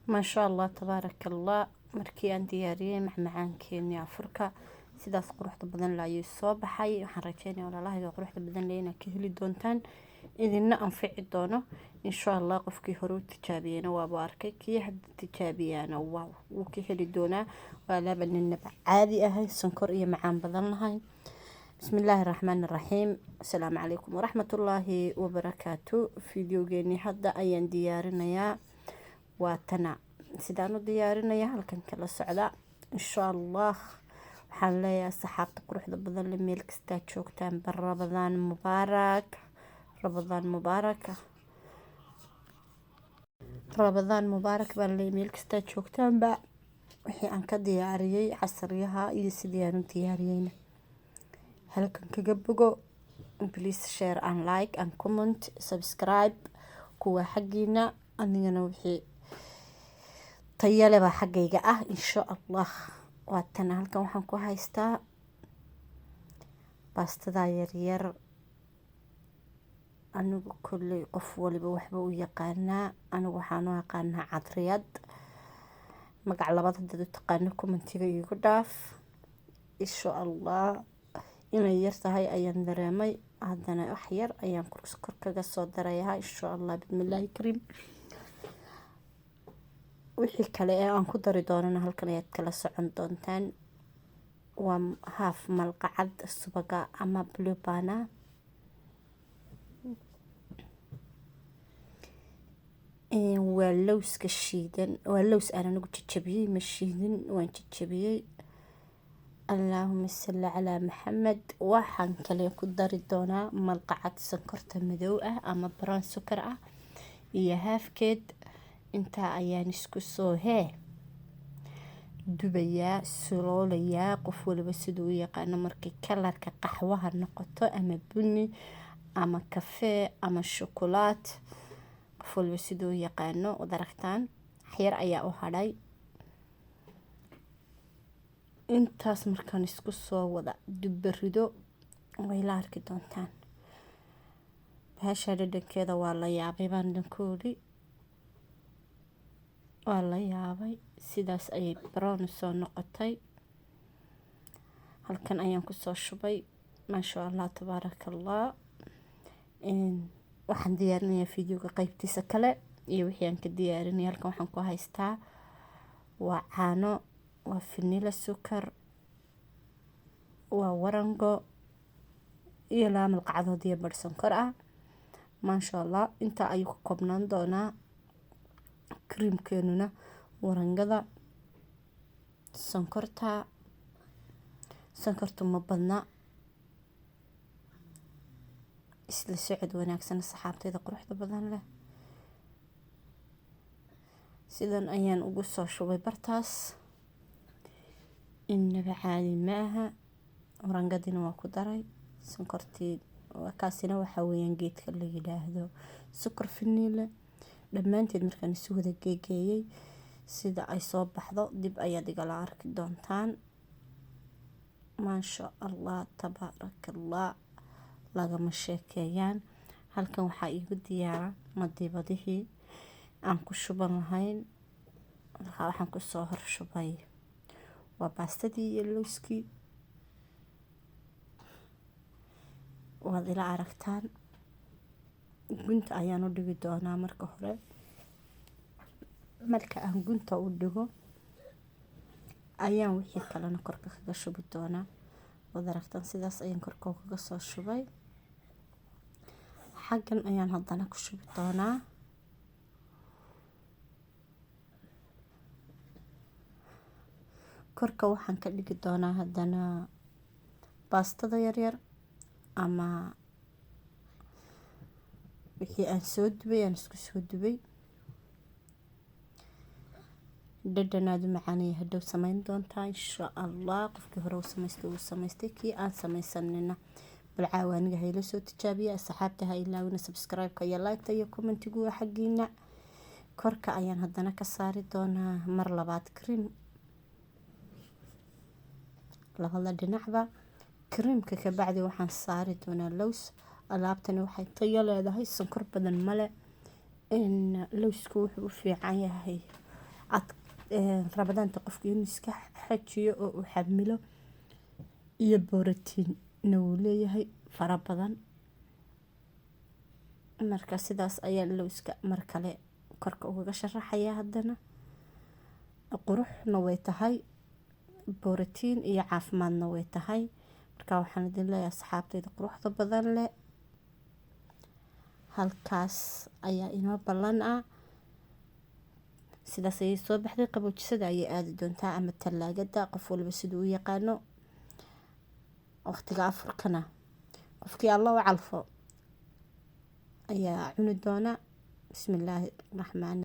maasha allah tabaaraka allah. Markii aan diyaariyey macmacaankeennii afurka sidaas quruxda badan la ayuu soo baxay. Waxaan rajeynayaa walaalahayga quruxda badan leh inaad ka heli doontaan, idinna anfici doono insha allah. qofkii hore u tijaabiyeyna waaba arkay, kii hadda tijaabiyana wuu ka heli doonaa. waa laba ninaba caadi ahay, sonkor iyo macaan badan lahayn. بسم الله الرحمن الرحيم. السلام عليكم ورحمة الله وبركاته. فيديوغيني هدا أيان ديارنا واتنا سيدانو ديارنا هلكن كلا سعدا إن شاء الله. waxaan leeyahay saxaabta quruxda badan le meel kastaa joogtaan bar rabadaan mubaarak, rabadaan mubaarak, rabadaan mubaarak baan leeyahay meel kastaa joogtaanba. wixii aan ka diyaariyey casriyaha iyo sidii aan u diyaariyeyna halkan kaga bogo. please share and like and comment, subscribe kuwa xagiina. anigana wixii tayale baa xagayga ah insha allah. waatan halkan waxaan ku haystaa baastada yaryar. anigu kolley qof waliba waxba u yaqaanaa, anigu waxaan u yaqaanaa cadriyad. magac labada dad u taqaano commentiga igu dhaaf insha allah. inay yar tahay ayaan dareemay, haddana wax yar ayaan kor kaga soo darayaa insha allah bismillaahi kariim. wixii kale ee aan ku dari doonana halkan ayaad kala socon doontaan. waa haaf malqacad subaga ama bluebana. waa lowska shiidan, waa lows aan anigu jajabiyey, ma shiidin, waan jajabiyey. allaahuma salli calaa maxamed. waxaan kale ku dari doonaa malqacad sonkorta madow ah ama brown sukar ah iyo haafkeed. intaa ayaan isku soo dubayaa, suloolayaa, qof waliba siduu u yaqaano. markay kalarka qaxwaha noqoto ama bunni ama kafee ama shokolaad, qof waliba siduu u yaqaano. wad aragtaan waxyar ayaa u hadhay. intaas markaan isku soo wada dubarido way la arki doontaan. bahasha dhadhankeeda waa la yaabay baan dhankoodi, waa la yaabay. sidaas ayay brown soo noqotay. halkan ayaan kusoo shubay maasha allah tabaaraka allah. waxaan diyaarinayaa fideoga qaybtiisa kale iyo wixii aan ka diyaarinay. halkan waxaan ku haystaa waa caano, waa vanilla sukar, waa warango iyo laba malqacadood iyo bar sonkor ah. maasha allah intaa ayuu ka koobnaan doonaa. creamkeenuna warangada, sonkorta ma badna. isla socod wanaagsan saxaabtayda quruxda badan leh. sidan ayaan ugu soo shubay bartaas. inaba caadi maaha. warangadina waa ku daray sonkortii. kaasina waxaa weeyaan geedka la yidhaahdo sukar vanilla. dhammaanteed markaan isu wada geegeeyey sida ay soo baxdo dib ayaad igala arki doontaan. maasha allah tabaaraka allah, lagama sheekeeyaan. halkan waxaa iigu diyaara madiibadihii aan ku shuban lahayn. waxaan kusoo horshubay waa baastadii iyo lowskii. waad ila aragtaan. gunta ayaan u dhigi doonaa marka hore. marka aan gunta u dhigo ayaan wixii kalena korka kaga shubi doonaa. waad aragtaan sidaas ayaan korka kaga soo shubay. xaggan ayaan haddana ku shubi doonaa. korka waxaan ka dhigi doonaa haddana baastada yaryar ama wixii aan soo dubay, aan isku soo dubay. dhadhanaadu macaanaya hadhow samayn doontaa insha allah. qofkii hore u samaystay uu samaystay, kii aan samaysanina balcaawa aniga hayla soo tijaabiya. asxaabta ha ilaawina subscribe-ka iyo like-ta iyo commentigu waa xaggiina. korka ayaan haddana ka saari doonaa mar labaad cream, labada dhinacba. creamka ka bacdi waxaan saari doonaa lows. alaabtani waxay tayo leedahay, sonkor badan male. lowsku wuxuu u fiican yahay aad rabadaanta qofka inuu iska xajiyo oo uu xamilo, iyo borotiinna wuu leeyahay fara badan. marka sidaas ayaa lowska mar kale korka ugaga sharaxaya. haddana quruxna way tahay, borotiin iyo caafimaadna way tahay. marka waxaan idin leeyahay asxaabtayda quruxda badan leh, halkaas ayaa inoo ballan ah. sidaas ayay soo baxday. qaboojisada ayay aadi doontaa ama talaagada, qof walba siduu u yaqaano. waqtiga afurkana qofkii alla u calfo ayaa cuni doona. bismillaahi raxmaani